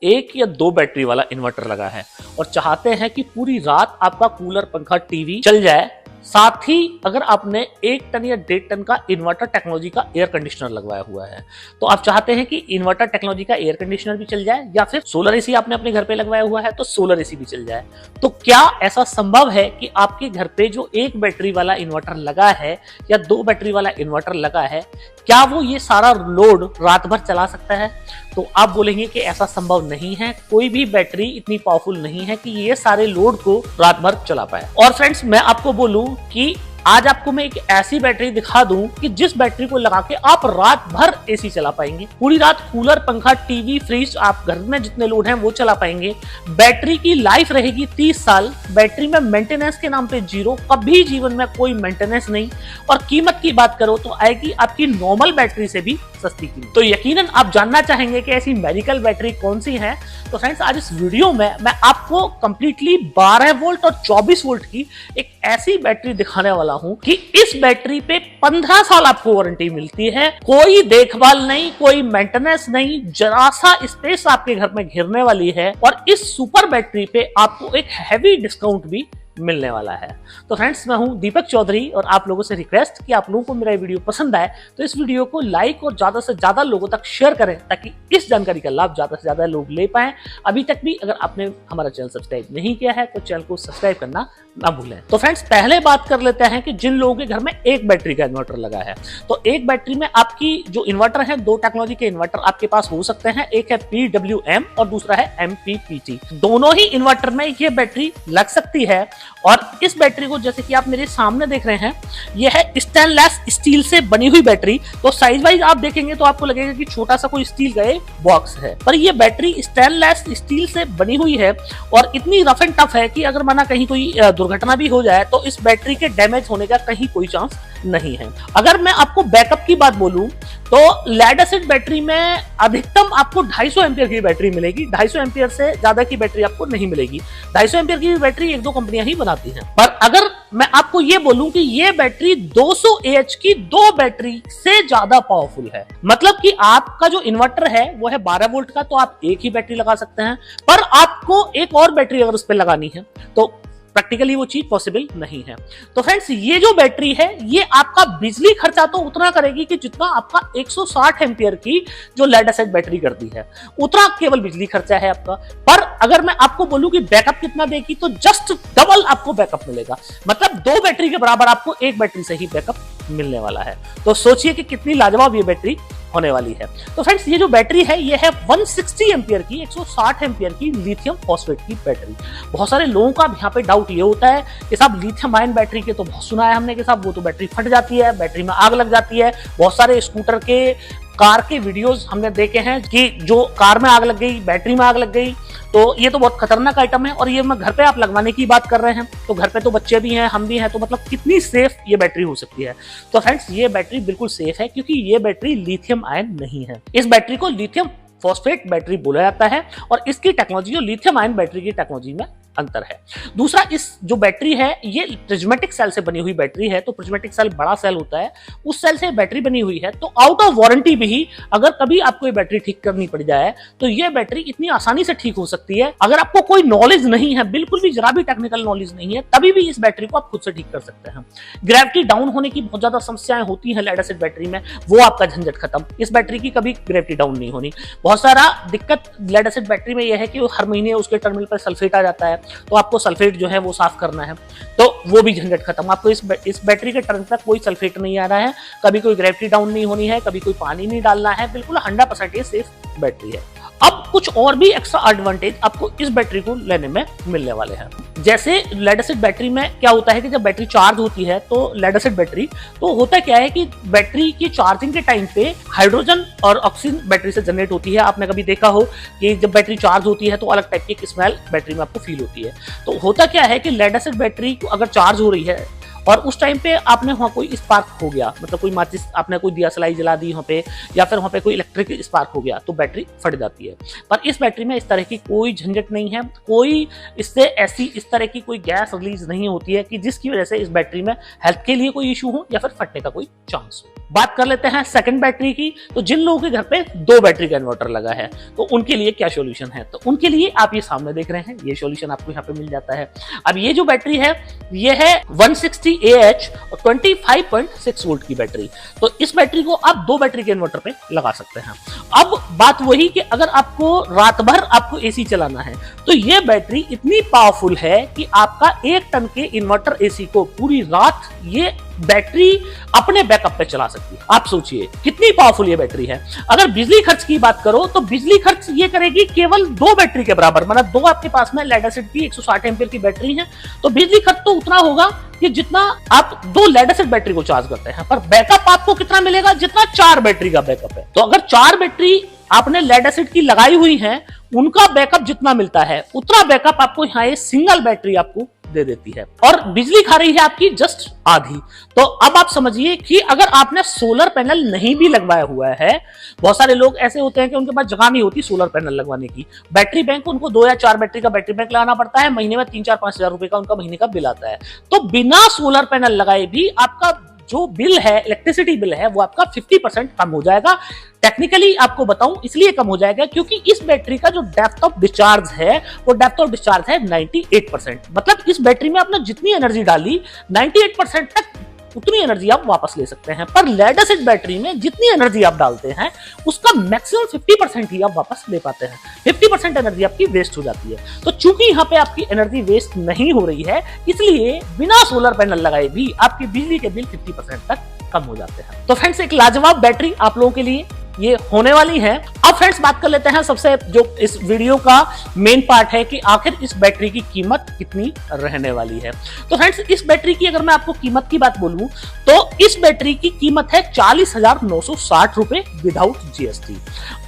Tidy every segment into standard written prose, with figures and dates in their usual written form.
एक या दो बैटरी वाला इन्वर्टर लगा है और चाहते हैं कि पूरी रात आपका कूलर, पंखा, टीवी चल जाए, साथ ही अगर आपने 1 टन या 1.5 टन का इन्वर्टर टेक्नोलॉजी का एयर कंडीशनर लगवाया हुआ है, तो आप चाहते हैं कि इन्वर्टर टेक्नोलॉजी का एयर कंडीशनर भी चल जाए, या फिर सोलर एसी आपने अपने घर पे लगवाया हुआ है तो सोलर एसी भी चल जाए। तो क्या ऐसा संभव है कि आपके घर पे जो एक बैटरी वाला इन्वर्टर लगा है या 2 बैटरी वाला इन्वर्टर लगा है, क्या वो ये सारा लोड रात भर चला सकता है? तो आप बोलेंगे कि ऐसा संभव नहीं है, कोई भी बैटरी इतनी पावरफुल नहीं है कि ये सारे लोड को रात भर चला पाए। और फ्रेंड्स, मैं आपको बोलूं कि आज आपको मैं एक ऐसी बैटरी दिखा दूं कि जिस बैटरी को लगा के आप रात भर एसी चला पाएंगे, पूरी रात कूलर, पंखा, टीवी, फ्रिज, आप घर में जितने लोड हैं वो चला पाएंगे। बैटरी की लाइफ रहेगी 30 साल। बैटरी में मेंटेनेंस के नाम पे जीरो, कभी जीवन में कोई मेंटेनेंस नहीं। और कीमत की बात करो तो आएगी आपकी नॉर्मल बैटरी से भी सस्ती कीमत। तो यकीनन आप जानना चाहेंगे कि ऐसी मेडिकल बैटरी कौन सी है। तो फ्रेंड्स, आज इस वीडियो में मैं आपको कंप्लीटली 12 वोल्ट और 24 वोल्ट की एक ऐसी बैटरी दिखाने वाला हूं कि इस बैटरी पे 15 साल आपको वारंटी मिलती है, कोई देखभाल नहीं, कोई मेंटेनेंस नहीं, जरा सा स्पेस आपके घर में घिरने वाली है और इस सुपर बैटरी पे आपको एक हैवी डिस्काउंट भी मिलने वाला है। तो फ्रेंड्स, मैं हूं दीपक चौधरी और आप लोगों से रिक्वेस्ट कि आप लोगों को मेरा वीडियो पसंद आए तो इस वीडियो को लाइक और ज्यादा से ज्यादा लोगों तक शेयर करें ताकि इस जानकारी का लाभ ज्यादा से ज्यादा लोग ले पाएं। अभी तक भी अगर आपने हमारा चैनल सब्सक्राइब नहीं किया है तो चैनल को सब्सक्राइब करना ना भूलें। तो फ्रेंड्स, पहले बात कर लेते हैं कि जिन लोगों के घर में एक बैटरी का इन्वर्टर लगा है, तो एक बैटरी में आपकी जो इन्वर्टर है, 2 टेक्नोलॉजी के इन्वर्टर आपके पास हो सकते हैं। एक है PWM और दूसरा है MPPT। दोनों ही इन्वर्टर में ये बैटरी लग सकती है। और इस बैटरी को जैसे कि आप मेरे सामने देख रहे हैं, यह है स्टेनलेस स्टील से बनी हुई बैटरी। तो साइज वाइज आप देखेंगे तो आपको लगेगा कि छोटा सा कोई स्टील का बॉक्स है, पर यह बैटरी स्टेनलेस स्टील से बनी हुई है और इतनी रफ एंड टफ है कि अगर माना कहीं कोई दुर्घटना भी हो जाए तो इस बैटरी के डैमेज होने का कहीं कोई चांस नहीं है। अगर मैं आपको बैकअप की बात बोलूं तो लेड एसिड बैटरी में अधिकतम आपको 250 एम्पियर की बैटरी मिलेगी। 250 एम्पियर से ज्यादा की बैटरी आपको नहीं मिलेगी। 250 एम्पियर की बैटरी 1-2 कंपनियां ही बनाती हैं। पर अगर मैं आपको ये बोलूं कि ये बैटरी 200 AH की 2 बैटरी से ज्यादा पावरफुल है, मतलब कि आपका जो इन्वर्टर है वो है 12 वोल्ट का, तो आप एक ही बैटरी लगा सकते हैं। पर आपको एक और बैटरी अगर उस पर लगानी है तो प्रैक्टिकली वो चीज पॉसिबल नहीं है। तो फ्रेंड्स, ये जो बैटरी है ये आपका बिजली खर्चा तो उतना करेगी कि जितना आपका 160 एम्पियर की जो लेड एसिड बैटरी करती है, उतना केवल बिजली खर्चा है आपका। पर अगर मैं आपको बोलूं कि बैकअप कितना देगी तो जस्ट डबल आपको बैकअप मिलेगा, मतलब 2 बैटरी के बराबर आपको एक बैटरी से ही बैकअप मिलने वाला है। तो सोचिए कि कितनी लाजवाब ये बैटरी होने वाली है। तो फ्रेंड्स, ये जो बैटरी है ये है 160 एम्पियर की, 160 एम्पियर की लिथियम फॉस्फेट की बैटरी। बहुत सारे लोगों का यहाँ पे डाउट ये होता है कि साहब लिथियम आयन बैटरी के तो बहुत सुना है हमने कि साहब वो तो बैटरी फट जाती है, बैटरी में आग लग जाती है। बहुत सारे स्कूटर के, कार के वीडियोस हमने देखे हैं कि जो कार में आग लग गई, बैटरी में आग लग गई, तो ये तो बहुत खतरनाक आइटम है। और ये मैं घर पे आप लगवाने की बात कर रहे हैं, तो घर पे तो बच्चे भी हैं, हम भी हैं, तो मतलब कितनी सेफ ये बैटरी हो सकती है। तो फ्रेंड्स, ये बैटरी बिल्कुल सेफ है क्योंकि ये बैटरी लिथियम आयन नहीं है। इस बैटरी को लिथियम फॉस्फेट बैटरी बोला जाता है और इसकी टेक्नोलॉजी और लिथियम आयन बैटरी की टेक्नोलॉजी में अंतर है। दूसरा, इस जो बैटरी है ये प्रिज्मेटिक सेल से बनी हुई बैटरी है। तो प्रिज्मेटिक सेल बड़ा सेल होता है, उस सेल से बैटरी बनी हुई है। तो आउट ऑफ वारंटी भी अगर कभी आपको ये बैटरी ठीक करनी पड़ जाए तो ये बैटरी इतनी आसानी से ठीक हो सकती है। अगर आपको कोई नॉलेज नहीं है, बिल्कुल भी जरा भी टेक्निकल नॉलेज नहीं है, तभी भी इस बैटरी को आप खुद से ठीक कर सकते हैं। ग्रेविटी डाउन होने की बहुत ज्यादा समस्याएं होती है लेड एसिड बैटरी में, वो आपका झंझट खत्म। इस बैटरी की कभी ग्रेविटी डाउन नहीं होनी। बहुत सारा दिक्कत लेड एसिड बैटरी में यह है कि हर महीने उसके टर्मिनल पर सल्फेट आ जाता है, तो आपको सल्फेट जो है वो साफ करना है, तो वो भी झंझट खत्म। आपको इस बैटरी के टर्मिनल पर कोई सल्फेट नहीं आ रहा है, कभी कोई ग्रेविटी डाउन नहीं होनी है, कभी कोई पानी नहीं डालना है, बिल्कुल 100% ये सेफ बैटरी है। अब कुछ और भी एक्स्ट्रा एडवांटेज आपको इस बैटरी को लेने में मिलने वाले हैं। जैसे लेड एसिड बैटरी में क्या होता है कि जब बैटरी चार्ज होती है तो लेड एसिड बैटरी, तो होता क्या है कि बैटरी की चार्जिंग के टाइम पे हाइड्रोजन और ऑक्सीजन बैटरी से जनरेट होती है। आपने कभी देखा हो कि जब बैटरी चार्ज होती है तो अलग टाइप की स्मेल बैटरी में आपको फील होती है। तो होता क्या है कि लेड एसिड बैटरी अगर चार्ज हो रही है और उस टाइम पे आपने वहां कोई स्पार्क हो गया, मतलब कोई माचिस आपने कोई दिया सलाई जला दी वहां पे, या फिर वहां पे कोई इलेक्ट्रिक स्पार्क हो गया, तो बैटरी फट जाती है। पर इस बैटरी में इस तरह की कोई झंझट नहीं है, कोई इससे ऐसी इस तरह की कोई गैस रिलीज नहीं होती है कि जिसकी वजह से इस बैटरी में हेल्थ के लिए कोई इशू हो या फिर फटने का कोई चांस हो। बात कर लेते हैं सेकंड बैटरी की। तो जिन लोगों के घर पे 2 बैटरी का इन्वर्टर लगा है तो उनके लिए क्या सॉल्यूशन है, तो उनके लिए आप ये सामने देख रहे हैं, ये सॉल्यूशन आपको यहाँ पे मिल जाता है। अब ये जो बैटरी है ये है 160Ah और 25.6 वोल्ट की बैटरी। तो इस बैटरी को आप 2 बैटरी के इन्वर्टर पे लगा सकते हैं। अब बात वही कि अगर आपको रात भर आपको एसी चलाना है तो ये बैटरी इतनी पावरफुल है कि आपका 1 टन के इन्वर्टर एसी को पूरी रात ये बैटरी अपने बैकअप पे चला सकती है। आप सोचिए कितनी पावरफुल ये बैटरी है। अगर बिजली खर्च की बात करो तो बिजली खर्च ये करेगी केवल 2 बैटरी के बराबर, मतलब 2 आपके पास में लेड एसिड की 160 एम्पीयर की बैटरी है, तो बिजली खर्च तो उतना होगा कि जितना आप 2 लेड एसिड बैटरी को चार्ज करते हैं। पर बैकअप आपको कितना मिलेगा, जितना 4 बैटरी का बैकअप है। तो अगर 4 बैटरी आपने लेड एसिड की लगाई हुई है, उनका बैकअप जितना मिलता है उतना बैकअप आपको यहाँ ये सिंगल बैटरी आपको दे देती है, और बिजली खा रही है आपकी जस्ट आधी। तो अब आप समझिए कि अगर आपने सोलर पैनल नहीं भी लगवाया हुआ है, बहुत सारे लोग ऐसे होते हैं कि उनके पास जगह नहीं होती सोलर पैनल लगवाने की, बैटरी बैंक उनको 2 या 4 बैटरी का बैटरी बैंक लगाना पड़ता है, महीने में 3-4-5 हजार रुपए का उनका महीने का बिल आता है। तो बिना सोलर पैनल लगाए भी आपका जो बिल है, इलेक्ट्रिसिटी बिल है, वो आपका 50% कम हो जाएगा। टेक्निकली आपको बताऊं इसलिए कम हो जाएगा क्योंकि इस बैटरी का जो डेप्थ ऑफ डिस्चार्ज है वो डेप्थ ऑफ डिस्चार्ज है 98%। मतलब इस बैटरी में आपने जितनी एनर्जी डाली 98% तक उतनी एनर्जी आप वापस ले सकते हैं। पर लेड एसिड बैटरी में जितनी एनर्जी आप डालते हैं उसका मैक्सिमम 50% ही आप वापस ले पाते हैं, 50% एनर्जी आपकी वेस्ट हो जाती है। तो चूंकि यहाँ पे आपकी एनर्जी वेस्ट नहीं हो रही है, इसलिए बिना सोलर पैनल लगाए भी आपकी बिजली के बिल 50% तक कम हो जाते हैं। तो फ्रेंड्स एक लाजवाब बैटरी आप लोगों के लिए ये होने वाली है। अब फ्रेंड्स बात कर लेते हैं सबसे जो इस वीडियो का मेन पार्ट है कि आखिर इस बैटरी की कीमत कितनी रहने वाली है। तो फ्रेंड्स इस बैटरी की अगर मैं आपको कीमत की बात बोलूं तो इस बैटरी की कीमत है 40,960 रुपए विदाउट जीएसटी।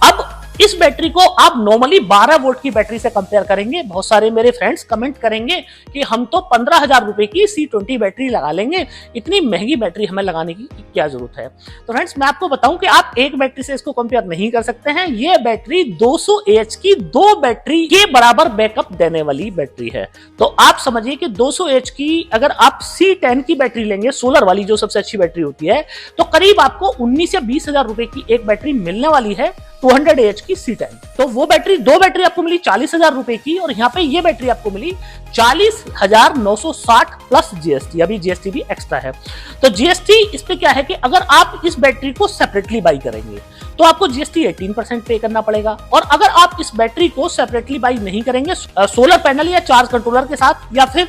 अब इस बैटरी को आप नॉर्मली 12 वोल्ट की बैटरी से कंपेयर करेंगे। बहुत सारे मेरे फ्रेंड्स कमेंट करेंगे कि हम तो 15,000 रुपए की C20 बैटरी लगा लेंगे, इतनी महंगी बैटरी हमें लगाने की क्या जरूरत है। तो फ्रेंड्स मैं आपको बताऊं कि आप एक बैटरी से इसको कंपेयर नहीं कर सकते हैं। ये बैटरी 200Ah की 2 बैटरी के बराबर बैकअप देने वाली बैटरी है। तो आप समझिए कि 200Ah की अगर आप C10 की बैटरी लेंगे, सोलर वाली जो सबसे अच्छी बैटरी होती है, तो करीब आपको 19 या 20,000 रुपए की एक बैटरी मिलने वाली है 200Ah की C10। तो वो बैटरी 2 बैटरी आपको मिली 40,000 रुपए की, और यहाँ पे ये बैटरी आपको मिली 40,960 प्लस जीएसटी। अभी जीएसटी भी एक्स्ट्रा है। तो जीएसटी इस पे क्या है कि अगर आप इस बैटरी को सेपरेटली बाई करेंगे तो आपको जीएसटी 18% पे करना पड़ेगा, और अगर आप इस बैटरी को सेपरेटली बाई नहीं करेंगे सोलर पैनल या चार्ज कंट्रोलर के साथ, या फिर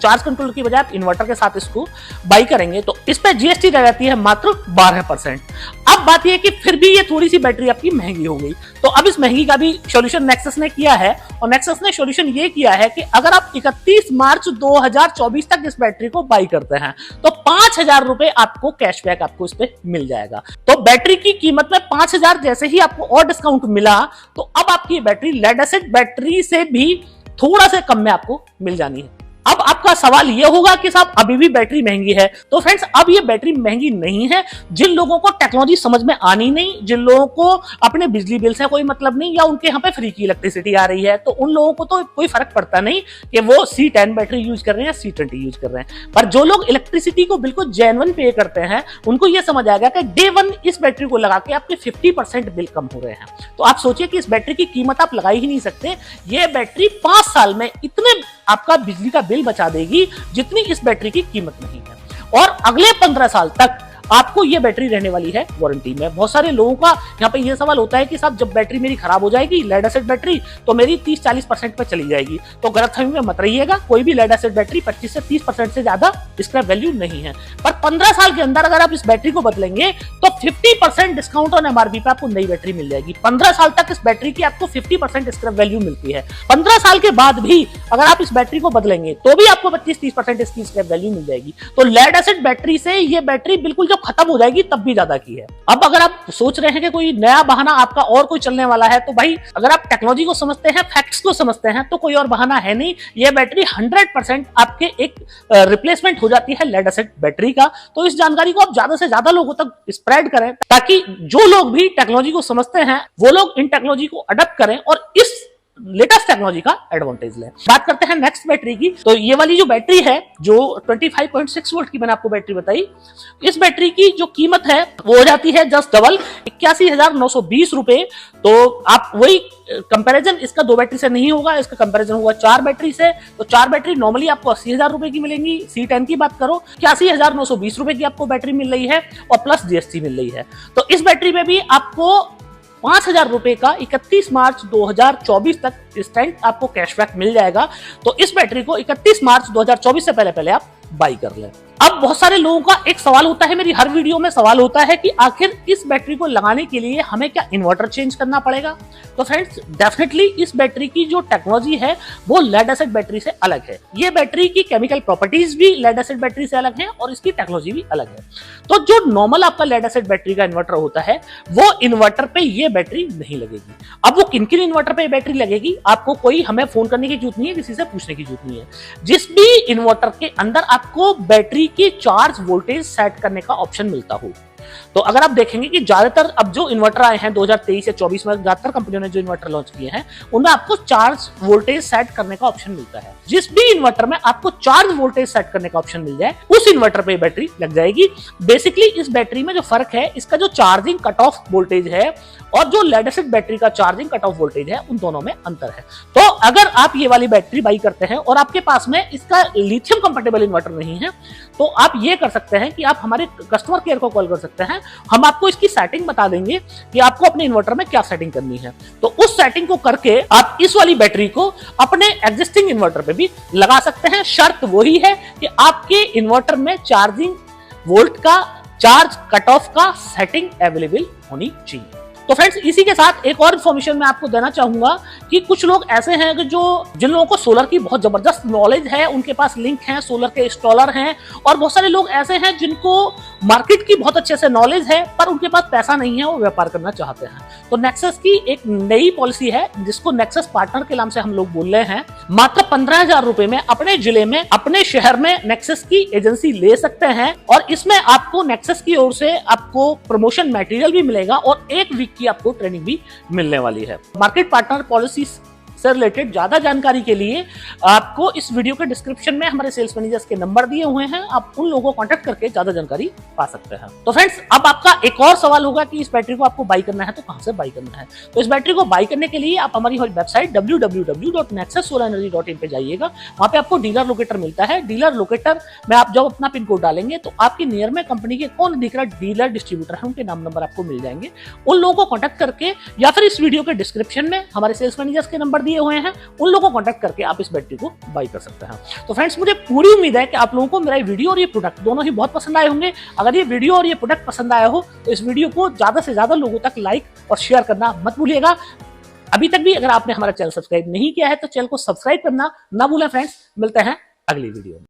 चार्ज कंट्रोलर की बजाय आप इन्वर्टर के साथ इसको बाई करेंगे, तो इस पे जीएसटी रह जाती है मात्र 12%। अब बात यह कि फिर भी ये थोड़ी सी बैटरी आपकी महंगी हो गई। तो अब इस महंगी का भी सॉल्यूशन नेक्सस ने किया है, और नेक्सस ने सॉल्यूशन ये किया है कि अगर आप 31 मार्च 2024 तक इस बैटरी को बाई करते हैं तो 5,000 रुपए आपको कैशबैक आपको इस पे मिल जाएगा। तो बैटरी की कीमत में 5,000 जैसे ही आपको और डिस्काउंट मिला, तो अब आपकी बैटरी लेड एसिड बैटरी से भी थोड़ा से कम में आपको मिल जानी है। अब आपका सवाल यह होगा कि साहब अभी भी बैटरी महंगी है। तो फ्रेंड्स अब ये बैटरी महंगी नहीं है। जिन लोगों को टेक्नोलॉजी समझ में आनी नहीं, जिन लोगों को अपने बिजली बिल से कोई मतलब नहीं, या उनके यहाँ पे फ्री की इलेक्ट्रिसिटी आ रही है, तो उन लोगों को तो कोई फर्क पड़ता नहीं कि वो C10 बैटरी यूज कर रहे हैं या C20 यूज कर रहे हैं। पर जो लोग इलेक्ट्रिसिटी को बिल्कुल जेन्युइन पे करते हैं, उनको ये समझ आएगा कि डे 1 इस बैटरी को लगा के आपके 50% बिल कम हो रहे हैं। तो आप सोचिए कि इस बैटरी की कीमत आप लगा ही नहीं सकते। ये बैटरी 5 साल में इतने आपका बिजली का बिल बचा देगी जितनी इस बैटरी की कीमत नहीं है, और अगले 15 साल तक आपको ये बैटरी रहने वाली है वारंटी में। बहुत सारे लोगों का यहाँ पे ये सवाल होता है कि साहब जब बैटरी मेरी खराब हो जाएगी लेड एसिड बैटरी तो मेरी 30-40% पे चली जाएगी। तो गलतफहमी में मत रहिएगा, कोई भी लेड एसिड बैटरी 25 से 30% से ज्यादा इसका वैल्यू नहीं है। पर 15 साल के अंदर अगर आप इस बैटरी को बदलेंगे तो 50% डिस्काउंट ऑन एमआरपी पे आपको नई बैटरी मिल जाएगी। 15 साल तक इस बैटरी की आपको 50% स्क्रैप वैल्यू मिलती है। 15 साल के बाद भी अगर आप इस बैटरी को बदलेंगे तो भी आपको 25-30% इसकी स्क्रैप वैल्यू मिल जाएगी। तो लेड एसिड बैटरी से ये बैटरी बिल्कुल जो जब खत्म हो जाएगी तब भी ज्यादा की है। अब अगर आप सोच रहे हैं कि कोई नया बहाना आपका और कोई चलने वाला है, तो भाई अगर आप टेक्नोलॉजी को समझते हैं, फैक्ट्स को समझते हैं, तो कोई और बहाना है नहीं। ये बैटरी 100% आपके एक रिप्लेसमेंट हो जाती है लेड एसिड बैटरी का। तो इस जानकारी को आप ज्यादा से ज्यादा लोगों तक स्प्रेड करें, ताकि जो लोग भी टेक्नोलॉजी को समझते हैं वो लोग इन टेक्नोलॉजी को अडॉप्ट करें और इस लेटेस्ट टेक्नोलॉजी का एडवांटेज लें। बात करते हैं नेक्स्ट बैटरी की। तो ये वाली जो बैटरी है, जो 25.6 वोल्ट की मैंने आपको बैटरी बताई, इस बैटरी की जो कीमत है वो हो जाती है जस्ट डबल 81,920 रुपए। तो आप वही कंपैरिजन इसका 2 बैटरी से नहीं होगा, इसका कंपैरिजन होगा 4 बैटरी से। तो 4 बैटरी नॉर्मली आपको 80,000 रुपए की मिलेंगी। C10 की बात करो, 81,920 रुपए की आपको बैटरी मिल रही है और प्लस GST मिल रही है। तो इस बैटरी में भी आपको 5,000 रुपए का 31 मार्च 2024 तक इंस्टेंट आपको कैशबैक मिल जाएगा। तो इस बैटरी को 31 मार्च 2024 से पहले आप बाई कर लें। अब बहुत सारे लोगों का एक सवाल होता है, मेरी हर वीडियो में सवाल होता है कि आखिर इस बैटरी को लगाने के लिए हमें क्या इन्वर्टर चेंज करना पड़ेगा। तो फ्रेंड्स, डेफिनेटली इस बैटरी की जो टेक्नोलॉजी है वो लेड एसिड बैटरी से अलग है। ये बैटरी की केमिकल प्रॉपर्टीज भी लेड एसिड बैटरी से अलग है और इसकी टेक्नोलॉजी भी अलग है। तो जो नॉर्मल आपका लेड एसिड बैटरी का इन्वर्टर होता है, वो इन्वर्टर पे ये बैटरी नहीं लगेगी। अब वो किन किन इन्वर्टर पे बैटरी लगेगी, आपको कोई हमें फोन करने की जरूरत नहीं है, किसी से पूछने की जरूरत नहीं है। जिस भी इन्वर्टर के अंदर आपको बैटरी की चार्ज वोल्टेज सेट करने का ऑप्शन मिलता हो, तो अगर आप देखेंगे कि ज्यादातर अब जो इन्वर्टर आए हैं 2023 या 24 में, ज्यादातर कंपनियों ने जो इन्वर्टर लॉन्च किए हैं उनमें आपको चार्ज वोल्टेज सेट करने का ऑप्शन मिलता है। जिस भी इन्वर्टर में आपको चार्ज वोल्टेज सेट करने का ऑप्शन मिल जाए, उस इन्वर्टर पे बैटरी लग जाएगी। बेसिकली इस बैटरी में जो फर्क है, इसका जो चार्जिंग कट ऑफ वोल्टेज है और जो लेड एसिड बैटरी का चार्जिंग कट ऑफ वोल्टेज है, उन दोनों में अंतर है। तो अगर आप ये वाली बैटरी बाई करते हैं और आपके पास में इसका लिथियम कंपेटेबल इन्वर्टर नहीं है, तो आप ये कर सकते हैं कि आप हमारे कस्टमर केयर को कॉल कर सकते हैं। हम आपको इसकी सेटिंग बता देंगे कि आपको अपने इन्वर्टर में क्या सेटिंग करनी है। तो उस सेटिंग को करके आप इस वाली बैटरी को अपने एग्जिस्टिंग इन्वर्टर पे भी लगा सकते हैं। शर्त वही है कि आपके इन्वर्टर में चार्जिंग वोल्ट का, चार्ज कट ऑफ का सेटिंग अवेलेबल होनी चाहिए। तो फ्रेंड्स, इसी के साथ एक और इन्फॉर्मेशन मैं आपको देना चाहूंगा कि कुछ लोग ऐसे हैं कि जिन लोगों को सोलर की बहुत जबरदस्त नॉलेज है, उनके पास लिंक है, सोलर के इंस्टॉलर हैं, और बहुत सारे लोग ऐसे हैं जिनको मार्केट की बहुत अच्छे से नॉलेज है पर उनके पास पैसा नहीं है, वो व्यापार करना चाहते हैं। तो नेक्सस की एक नई पॉलिसी है जिसको नेक्सस पार्टनर के नाम से हम लोग बोल रहे हैं। मात्र 15,000 रुपए में अपने जिले में, अपने शहर में नेक्सस की एजेंसी ले सकते हैं और इसमें आपको नेक्सस की ओर से आपको प्रमोशन मटेरियल भी मिलेगा और 1 वीक की आपको ट्रेनिंग भी मिलने वाली है। मार्केट पार्टनर पॉलिसी से रिलेटेड ज्यादा जानकारी के लिए आपको इस वीडियो के डिस्क्रिप्शन में हमारे सेल्स मैनेजर्स के नंबर दिए हुए हैं, आप उन लोगों को कांटेक्ट करके ज्यादा जानकारी पा सकते हैं। तो फ्रेंड्स, अब आपका एक और सवाल होगा कि इस बैटरी को आपको बाई करना है तो कहां से बाई करना है। तो इस बैटरी को बाई करने के लिए आप हमारी वेबसाइट www.nexussolarenergy.in पे जाइएगा। वहां पे आपको डीलर लोकेटर मिलता है। डीलर लोकेटर में आप जब अपना पिन कोड डालेंगे तो आपके नियर में कंपनी के कौन दिख रहा डीलर डिस्ट्रीब्यूटर है, उनके नाम नंबर आपको मिल जाएंगे। उन लोगों को कांटेक्ट करके या फिर इस वीडियो के डिस्क्रिप्शन में हमारे सेल्स मैनेजर्स के नंबर दिए हुए हैं, उन लोगों को कांटेक्ट करके आप इस बैटरी को बाई कर सकते हैं। तो फ्रेंड्स, मुझे पूरी उम्मीद है कि आप लोगों को मेरा वीडियो और ये प्रोडक्ट दोनों ही बहुत पसंद आए होंगे। अगर ये वीडियो और ये प्रोडक्ट पसंद आया हो तो इस वीडियो को ज्यादा से ज्यादा लोगों तक लाइक और शेयर करना मत भूलिएगा। अभी तक भी अगर आपने हमारा चैनल सब्सक्राइब नहीं किया है तो चैनल को सब्सक्राइब करना ना भूलें। फ्रेंड्स, मिलते हैं अगली वीडियो में।